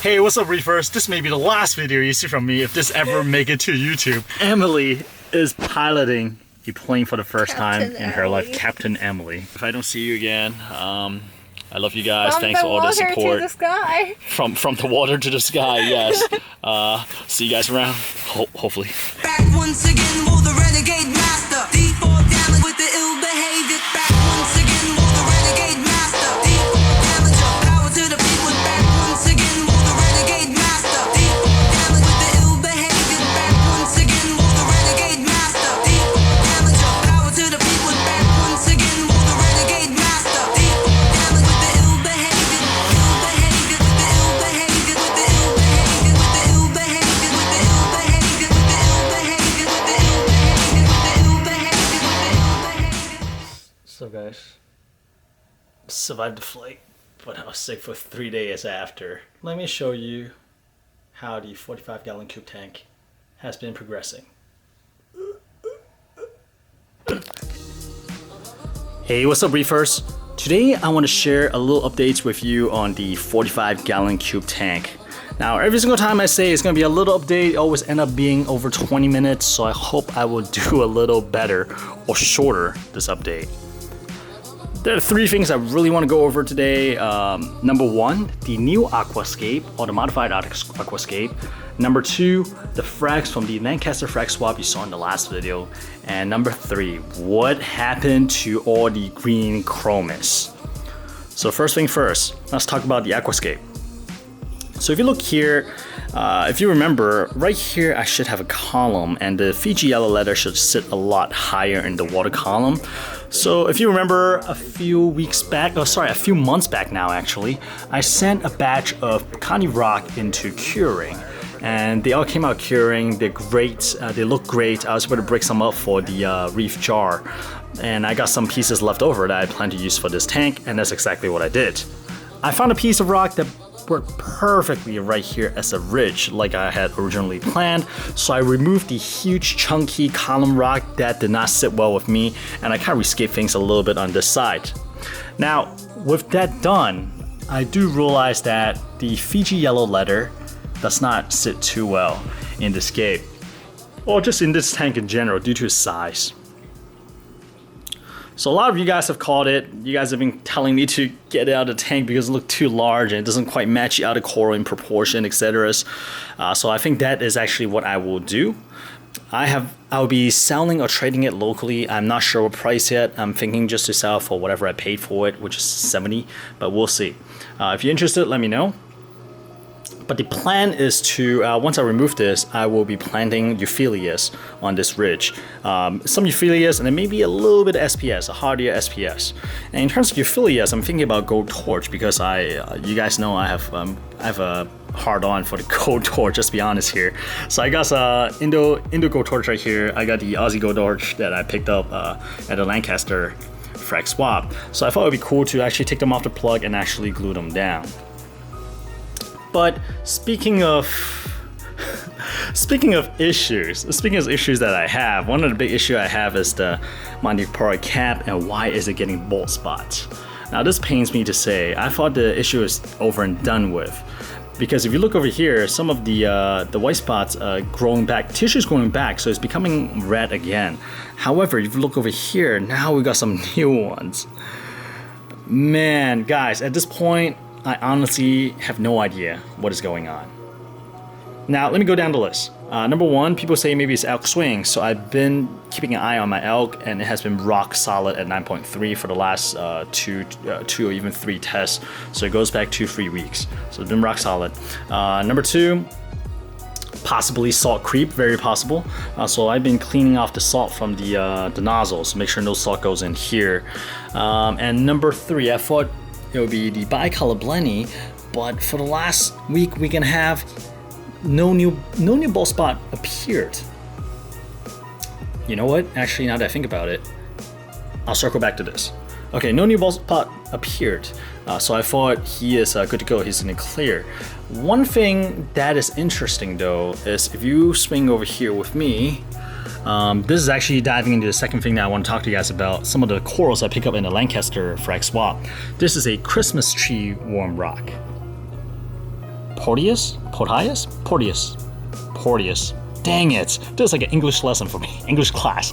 Hey, what's up, Reefers? This may be the last video you see from me if this ever make it to YouTube. Emily is piloting a plane for the first time in her life. Captain Emily. If I don't see you again, I love you guys. Thanks for all the support. From the water to the sky. From the water to the sky, yes. See you guys around, hopefully. Back once again, will the renegade master. D4 damage with the ill behavior. Back once again, will the renegade master. D4 damage, power to the people. Back once again, will the renegade master. D4 damage with the ill behavior. Back once again, will the renegade master. D4 damage, power to the people. Back once again, will the renegade master. D4 damage with the ill behavior. Ill behavior with the ill behavior. With the ill behavior. With the ill behavior. With the ill behavior. With the ill behavior. With the ill behavior. With the ill behavior. With the ill behavior. So guys, survived the flight, but I was sick for 3 days after. Let me show you how the 45-gallon cube tank has been progressing. Hey, what's up, Reefers? Today I want to share a little updates with you on the 45-gallon cube tank. Now, every single time I say it's going to be a little update, it always end up being over 20 minutes, so I hope I will do a little better or shorter this update. There are 3 things I really want to go over today. Number 1, the new aquascape or the modified aquascape. Number 2, the frags from the Lancaster Frag Swap you saw in the last video. And number 3, what happened to all the Green Chromis. So first thing first, let's talk about the aquascape. So if you look here, if you remember, right here I should have a column, and the Fiji Yellow Leather should sit a lot higher in the water column. So if you remember a few months back now actually, I sent a batch of Connie rock into curing. And they all came out curing. They're great, they look great. I was able to break some up for the Reef jar. And I got some pieces left over that I plan to use for this tank, and that's exactly what I did. I found a piece of rock that worked perfectly right here as a ridge like I had originally planned, so I removed the huge chunky column rock that did not sit well with me, and I kind of re-scaped things a little bit on this side. Now with that done, I do realize that the Fiji Yellow Leather does not sit too well in the scape, or just in this tank in general due to its size. So a lot of you guys have called it. You guys have been telling me to get it out of the tank because it looked too large and it doesn't quite match the outer coral in proportion, etc. So I think that is actually what I will do. I'll be selling or trading it locally. I'm not sure what price yet. I'm thinking just to sell for whatever I paid for it, which is 70, but we'll see. If you're interested, let me know. But the plan is to, once I remove this, I will be planting euphyllias on this ridge. Some euphyllias and then maybe a little bit of SPS, a hardier SPS. And in terms of euphyllias, I'm thinking about gold torch because you guys know I have a hard on for the gold torch, just to be honest here. So I got some Indo gold torch right here. I got the Aussie gold torch that I picked up at the Lancaster Frag Swap. So I thought it would be cool to actually take them off the plug and actually glue them down. But speaking of issues that I have, one of the big issues I have is the Porites cap, and why is it getting bald spots? Now this pains me to say. I thought the issue is over and done with, because if you look over here, some of the white spots are growing back, tissue's growing back, so it's becoming red again. However, if you look over here, now we got some new ones. Man, guys, at this point, I honestly have no idea what is going on. Now, let me go down the list. Number 1, people say maybe it's elk swing, so I've been keeping an eye on my elk, and it has been rock solid at 9.3 for the last 2 or even 3 tests, so it goes back 2-3 weeks. So it's been rock solid. Number 2, possibly salt creep, very possible. So I've been cleaning off the salt from the nozzles, make sure no salt goes in here. And number 3, I thought it would be the bicolor blenny, but for the last week and a half, no new bald spot appeared. You know what? Actually, now that I think about it, I'll circle back to this. Okay, no new bald spot appeared, so I thought he is good to go. He's in the clear. One thing that is interesting though is if you swing over here with me, this is actually diving into the second thing that I want to talk to you guys about, some of the corals I pick up in the Lancaster Frag Swap. This is a Christmas tree worm rock. Porites. Dang it, this is like an English lesson for me, English class.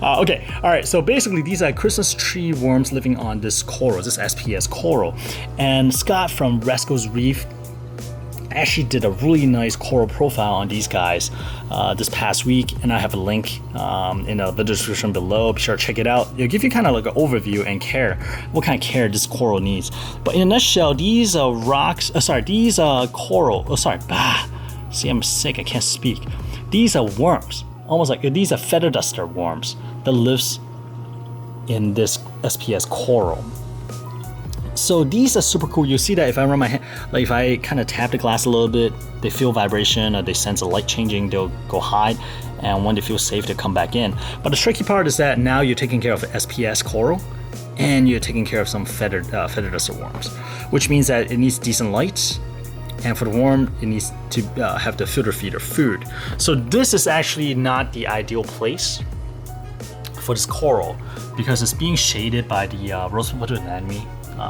Okay, all right, so basically these are Christmas tree worms living on this coral, this SPS coral. And Scott from Rosco's Reef actually did a really nice coral profile on these guys this past week, and I have a link in the description below. Be sure to check it out. It'll give you kind of like an overview and what kind of care this coral needs. But in a nutshell, these coral, see, I'm sick, I can't speak. These are worms, almost like these are feather duster worms that lives in this SPS coral. So these are super cool. You see that if I run my hand, like if I kind of tap the glass a little bit, they feel vibration or they sense a light changing, they'll go hide, and when they feel safe, they'll come back in. But the tricky part is that now you're taking care of SPS coral and you're taking care of some feather duster worms, which means that it needs decent light. And for the worm, it needs to have the filter feeder food. So this is actually not the ideal place for this coral because it's being shaded by the Rosco anatomy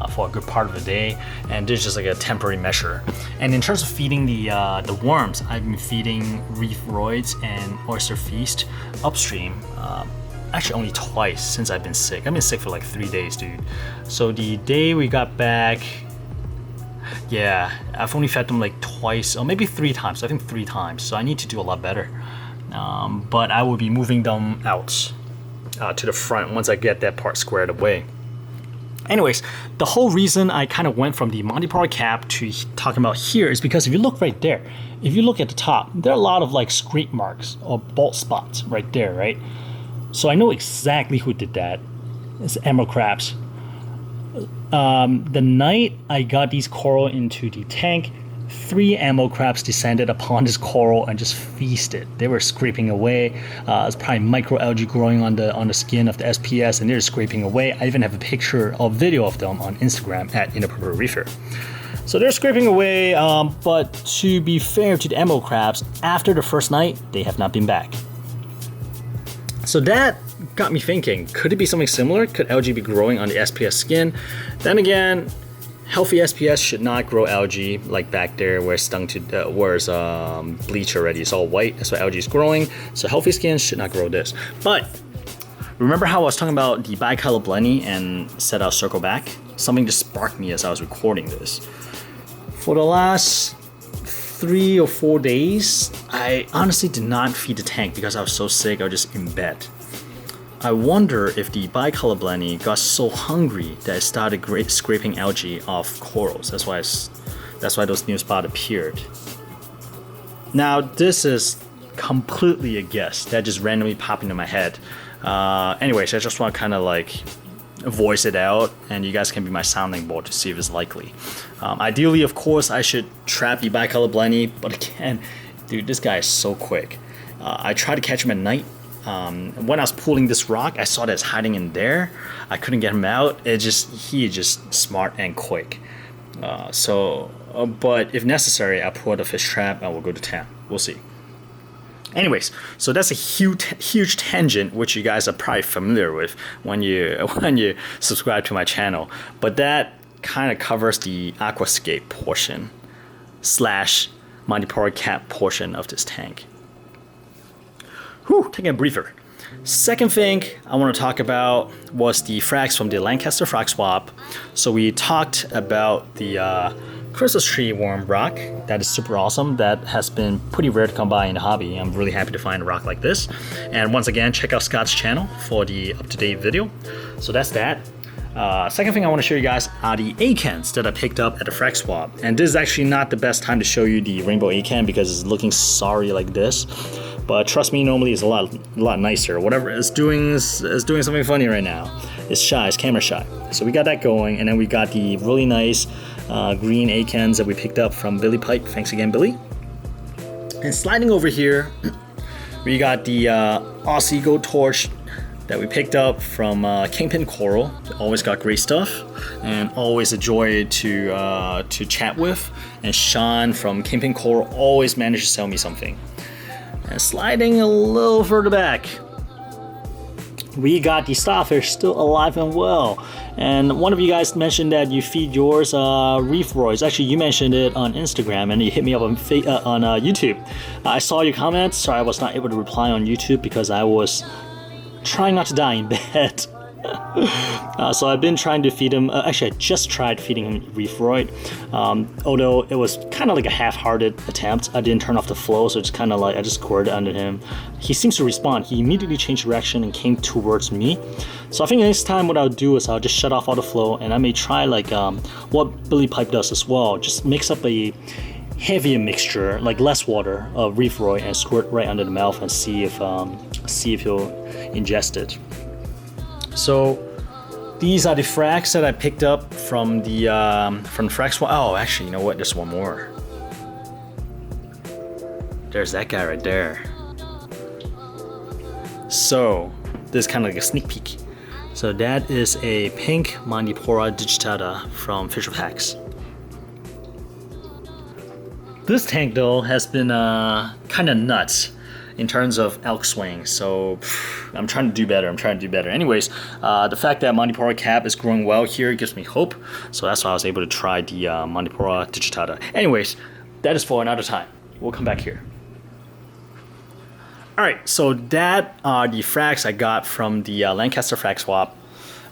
for a good part of the day, and this is just like a temporary measure. And in terms of feeding the worms, I've been feeding Reef roids and oyster feast upstream. Actually only twice since I've been sick. I've been sick for like 3 days, dude. So the day we got back, yeah, I've only fed them like twice or maybe 3 times. I think 3 times. So I need to do a lot better. But I will be moving them out to the front once I get that part squared away. Anyways, the whole reason I kind of went from the Monty Python cap to talking about here is because if you look right there, if you look at the top, there are a lot of like scrape marks or bald spots right there, right? So I know exactly who did that. It's emerald crabs. The night I got these coral into the tank, 3 emerald crabs descended upon this coral and just feasted. They were scraping away. It's probably microalgae growing on the skin of the SPS, and they're scraping away. I even have a picture or video of them on Instagram at Inappropriate Reefer. So they're scraping away, but to be fair to the emerald crabs, after the first night, they have not been back. So that got me thinking, could it be something similar? Could algae be growing on the SPS skin? Then again, healthy SPS should not grow algae like back there where it's stung to, where it's bleached already. It's all white, that's why algae is growing. So healthy skin should not grow this. But remember how I was talking about the bicolor blenny and said I'll circle back? Something just sparked me as I was recording this. For the last 3 or 4 days, I honestly did not feed the tank because I was so sick. I was just in bed. I wonder if the bicolor blenny got so hungry that it started scraping algae off corals. That's why those new spots appeared. Now this is completely a guess that just randomly popped into my head. Anyways, I just want to kind of like voice it out, and you guys can be my sounding board to see if it's likely. Ideally, of course, I should trap the bicolor blenny, but again, dude, this guy is so quick. I tried to catch him at night. When I was pulling this rock, I saw that it's hiding in there. I couldn't get him out. He is just smart and quick. But if necessary, I'll pull out a fish trap and we'll go to town. We'll see. Anyways, so that's a huge tangent, which you guys are probably familiar with when you subscribe to my channel. But that kind of covers the aquascape portion / Monty Python cap portion of this tank. Whew, taking a breather. Second thing I want to talk about was the frags from the Lancaster Frag Swap. So we talked about the Christmas tree worm rock. That is super awesome. That has been pretty rare to come by in the hobby. I'm really happy to find a rock like this. And once again, check out Scott's channel for the up-to-date video. So that's that. Second thing I want to show you guys are the acans that I picked up at the Frag Swap. And this is actually not the best time to show you the rainbow acan because it's looking sorry like this. But trust me, normally it's a lot nicer. Whatever it's doing is doing something funny right now. It's shy, it's camera shy. So we got that going, and then we got the really nice green acans that we picked up from Billy Pipe. Thanks again, Billy. And sliding over here, we got the Aussie Gold Torch that we picked up from Kingpin Coral. Always got great stuff, and always a joy to chat with. And Sean from Kingpin Coral always managed to sell me something. And sliding a little further back, we got the starfish still alive and well. And one of you guys mentioned that you feed yours Reef roids. Actually, you mentioned it on Instagram and you hit me up on YouTube. I saw your comments. Sorry, I was not able to reply on YouTube because I was trying not to die in bed. So I've been trying to feed him. Actually, I just tried feeding him Reef roid. Although it was kind of like a half-hearted attempt. I didn't turn off the flow, so it's kind of like I just squirted under him. He seems to respond. He immediately changed direction and came towards me. So I think next time what I'll do is I'll just shut off all the flow, and I may try like what Billy Pipe does as well. Just mix up a heavier mixture, like less water, of Reef roid and squirt right under the mouth and see if he'll ingest it. So these are the frags that I picked up from the frag swap. Oh, actually, you know what? There's one more. There's that guy right there. So this is kind of like a sneak peek. So that is a pink Mandipora digitata from Fisher Packs. This tank though has been kind of nuts in terms of elk swing, so I'm trying to do better. Anyways, the fact that Mandipora cap is growing well here gives me hope, so that's why I was able to try the Mandipora digitata. Anyways, that is for another time. We'll come back here. Alright, so that are the frags I got from the Lancaster Frag Swap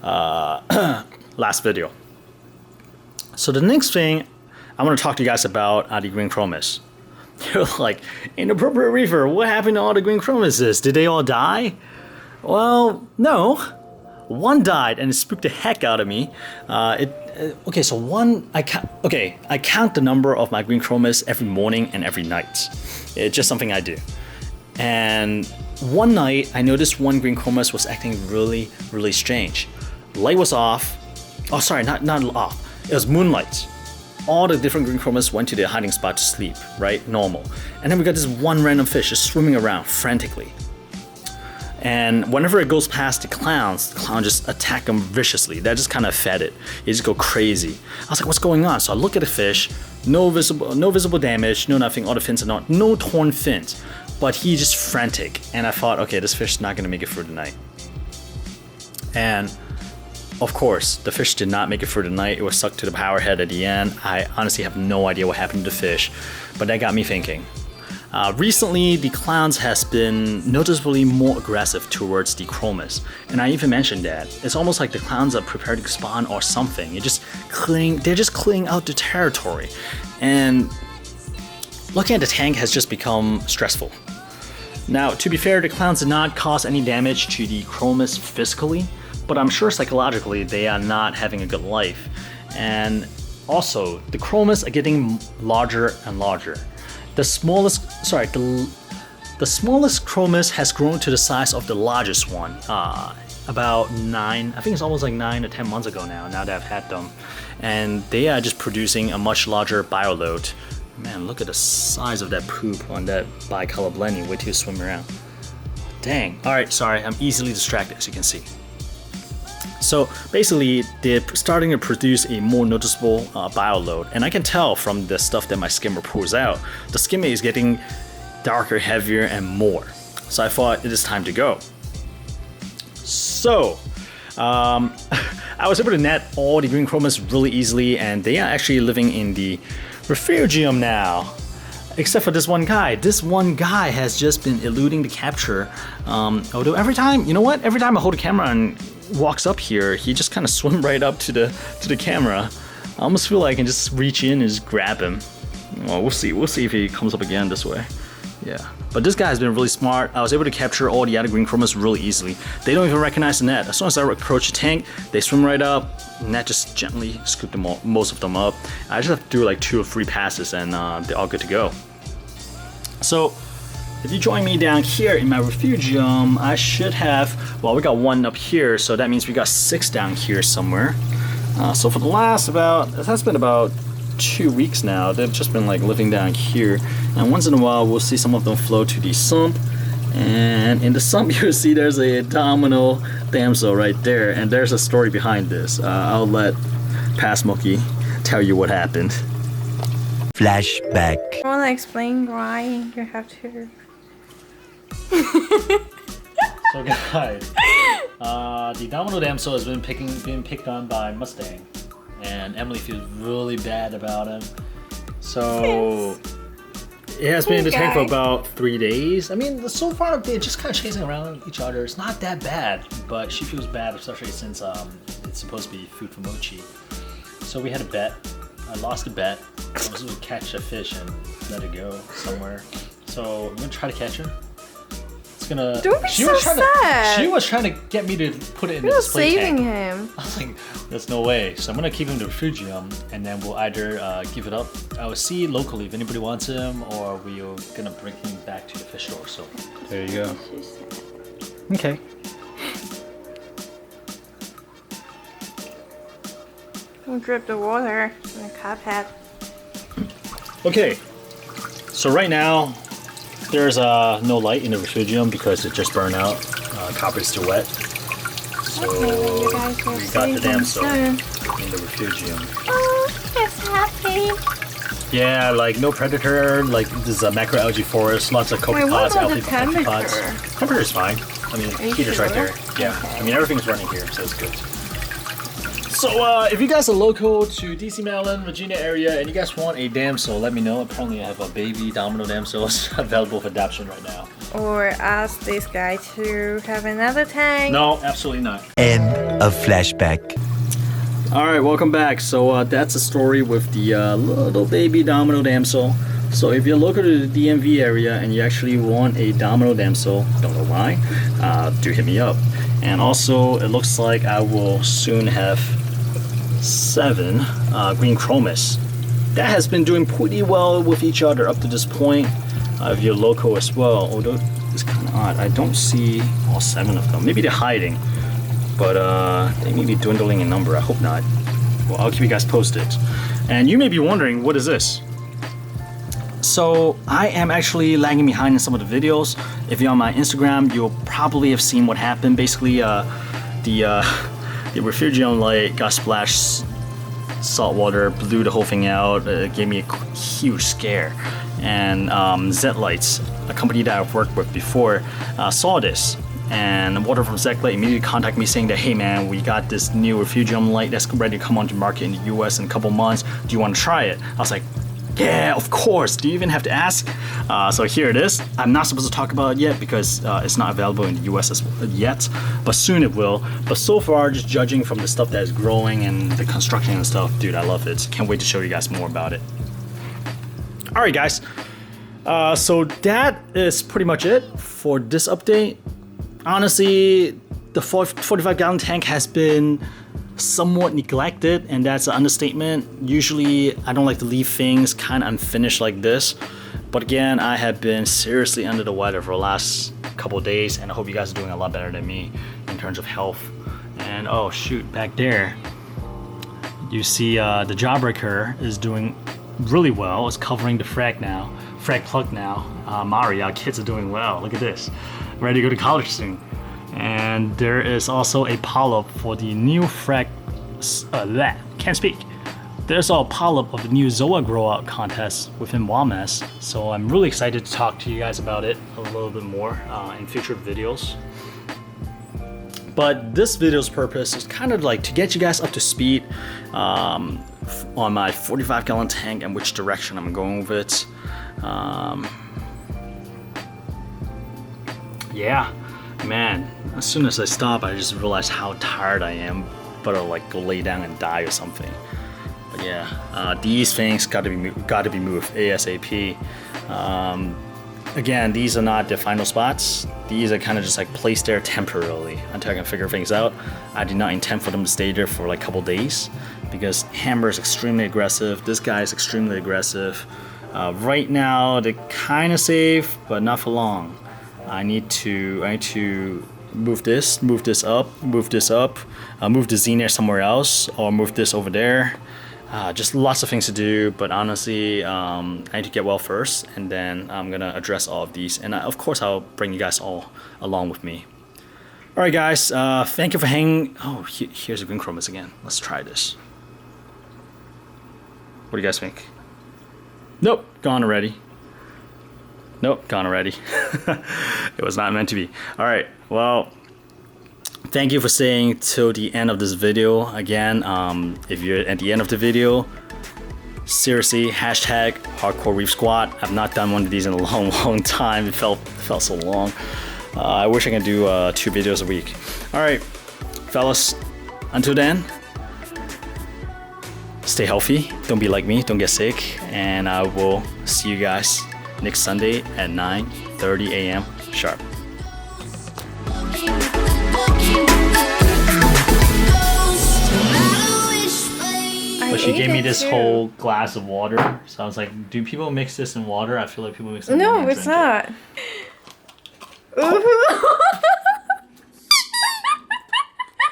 last video. So the next thing I want to talk to you guys about are the Green Chromis. You're like, Inappropriate Reefer, what happened to all the Green Chromises? Did they all die? Well, no. One died and it spooked the heck out of me. Okay, so I count the number of my Green Chromis every morning and every night. It's just something I do. And one night, I noticed one Green Chromis was acting really, really strange. Light was off. Oh, sorry, not off. It was moonlight. All the different Green Chromis went to their hiding spot to sleep, right? Normal. And then we got this one random fish just swimming around frantically. And whenever it goes past the clowns just attack them viciously. That just kind of fed it. It just go crazy. I was like, what's going on? So I look at the fish, no visible damage, no nothing, all the fins are no torn fins. But he's just frantic. And I thought, okay, this fish is not gonna make it through the night. And of course, the fish did not make it through the night. It was stuck to the power head at the end. I honestly have no idea what happened to the fish, but that got me thinking. Recently, the clowns has been noticeably more aggressive towards the Chromis, and I even mentioned that. It's almost like the clowns are prepared to spawn or something. They're just clearing out the territory, and looking at the tank has just become stressful. Now, to be fair, the clowns did not cause any damage to the Chromis physically, but I'm sure psychologically they are not having a good life. And also, the Chromis are getting larger and larger. The smallest Chromis has grown to the size of the largest one, about 9, I think it's almost like 9 to 10 months ago now that I've had them. And they are just producing a much larger bioload. Man, look at the size of that poop on that bicolor blending. Wait till you swim around. Dang. Alright, sorry, I'm easily distracted as you can see. So basically, they're starting to produce a more noticeable bioload, and I can tell from the stuff that my skimmer pulls out, the skimmer is getting darker, heavier, and more. So I thought it is time to go. So, I was able to net all the Green Chromis really easily, and they are actually living in the refugium now. Except for this one guy. This one guy has just been eluding the capture. Although every time I hold the camera and walks up here, he just kind of swim right up to the camera. I almost feel like I can just reach in and just grab him. Well, we'll see if he comes up again this way. Yeah, but this guy has been really smart. I was able to capture all the other Green Chromis really easily. They don't even recognize the net. As soon as I approach the tank, they swim right up. Net just gently scoop them all, most of them up. I just have to do like 2 or 3 passes and they're all good to go. So if you join me down here in my refugium, I should have, well, we got 1 up here, so that means we got 6 down here somewhere. So for the last that's been about 2 weeks now, they've just been like living down here. And once in a while, we'll see some of them flow to the sump. And in the sump, you'll see there's a domino damsel right there. And there's a story behind this. I'll let Past Mookie tell you what happened. Flashback. I want to explain why you have to. So So guys, the Domino Damsel has been picked on by Mustang, and Emily feels really bad about him. So it has been in the tank for about 3 days. I mean, so far they're just kind of chasing around each other. It's not that bad, but she feels bad, especially since it's supposed to be food for Mochi. So we had a bet. I lost a bet. I was supposed to catch a fish and let it go somewhere. So I'm gonna try to catch her. It's gonna. Don't be so sad. She was trying to get me to put it in the You're display saving tank. him. I was like, there's no way. So I'm gonna keep him in the refugium, and then we'll either give it up. I will see locally if anybody wants him, or we're gonna bring him back to the fish store. So there you go. Okay. Don't drip the water in the cup hat. Okay. So right now, there's no light in the refugium because it just burned out. Copper is still wet. So You guys will we got the damsel soon. in the refugium. Oh, it's happy. Yeah, like no predator. Like this is a macroalgae forest. Lots of Wait, copepods, what about the algae pods. temperature? Temperature's fine. I mean, Are you heater's right sure? there. Yeah. Okay. I mean, everything's running here, so it's good. So if you guys are local to DC, Maryland, Virginia area, and you guys want a damsel, let me know. Apparently, I have a baby Domino damsels available for adoption right now. Or ask this guy to have another tank. No, absolutely not. End of flashback. All right, welcome back. So that's a story with the little baby Domino damsel. So if you're local to the DMV area and you actually want a Domino damsel, don't know why, do hit me up. And also, it looks like I will soon have 7 Green Chromis. That has been doing pretty well with each other up to this point. If you're local as well, although it's kind of odd, I don't see all 7 of them. Maybe they're hiding, but they may be dwindling in number. I hope not. Well, I'll keep you guys posted. And you may be wondering, what is this? So I am actually lagging behind in some of the videos. If you're on my Instagram, you'll probably have seen what happened. Basically, the refugium light got splashed salt water, blew the whole thing out. It gave me a huge scare. And Zet Lights, a company that I've worked with before, saw this. And Water from Zet Light immediately contacted me saying that, hey man, we got this new refugium light that's ready to come onto market in the US in a couple months. Do you want to try it? I was like, yeah, of course. Do you even have to ask? So here it is. I'm not supposed to talk about it yet because it's not available in the US yet, but soon it will. But so far, just judging from the stuff that is growing and the construction and stuff, dude, I love it. Can't wait to show you guys more about it. All right, guys. So that is pretty much it for this update. Honestly, the 45-gallon tank has been somewhat neglected, and that's an understatement. Usually I don't like to leave things kind of unfinished like this, but again, I have been seriously under the weather for the last couple of days, and I hope you guys are doing a lot better than me in terms of health. And oh shoot, back there you see the jawbreaker is doing really well. It's covering the frag plug now. Mari, our kids are doing well. Look at this, ready to go to college soon. And there is also a polyp for the new frag. Can't speak. There's a polyp of the new Zoa grow out contest within WAMS. So I'm really excited to talk to you guys about it a little bit more in future videos. But this video's purpose is kind of like to get you guys up to speed on my 45-gallon tank and which direction I'm going with it. Yeah. Man, as soon as I stop, I just realized how tired I am. Better like go lay down and die or something. But yeah, these things got to be moved ASAP. Again, these are not the final spots. These are kind of just like placed there temporarily until I can figure things out. I did not intend for them to stay there for like a couple days because Hammer is extremely aggressive. This guy is extremely aggressive. Right now, they're kind of safe, but not for long. I need to move this up, move the Xenia somewhere else, or move this over there. Just lots of things to do, but honestly, I need to get well first, and then I'm gonna address all of these. And of course, I'll bring you guys all along with me. All right, guys, thank you for hanging. Oh, here's a Green Chromis again. Let's try this. What do you guys think? Nope, gone already. Nope, gone already. It was not meant to be. All right, well, thank you for staying till the end of this video. Again, if you're at the end of the video, seriously, hashtag hardcore reef squat. I've not done one of these in a long time. It felt so long. I wish I could do 2 videos a week. All right, fellas, until then, stay healthy. Don't be like me. Don't get sick. And I will see you guys next Sunday at 9:30 a.m. sharp. But she gave me this whole glass of water, so I was like, do people mix this in water? I feel like people mix it in water. No, it's not. Ooh.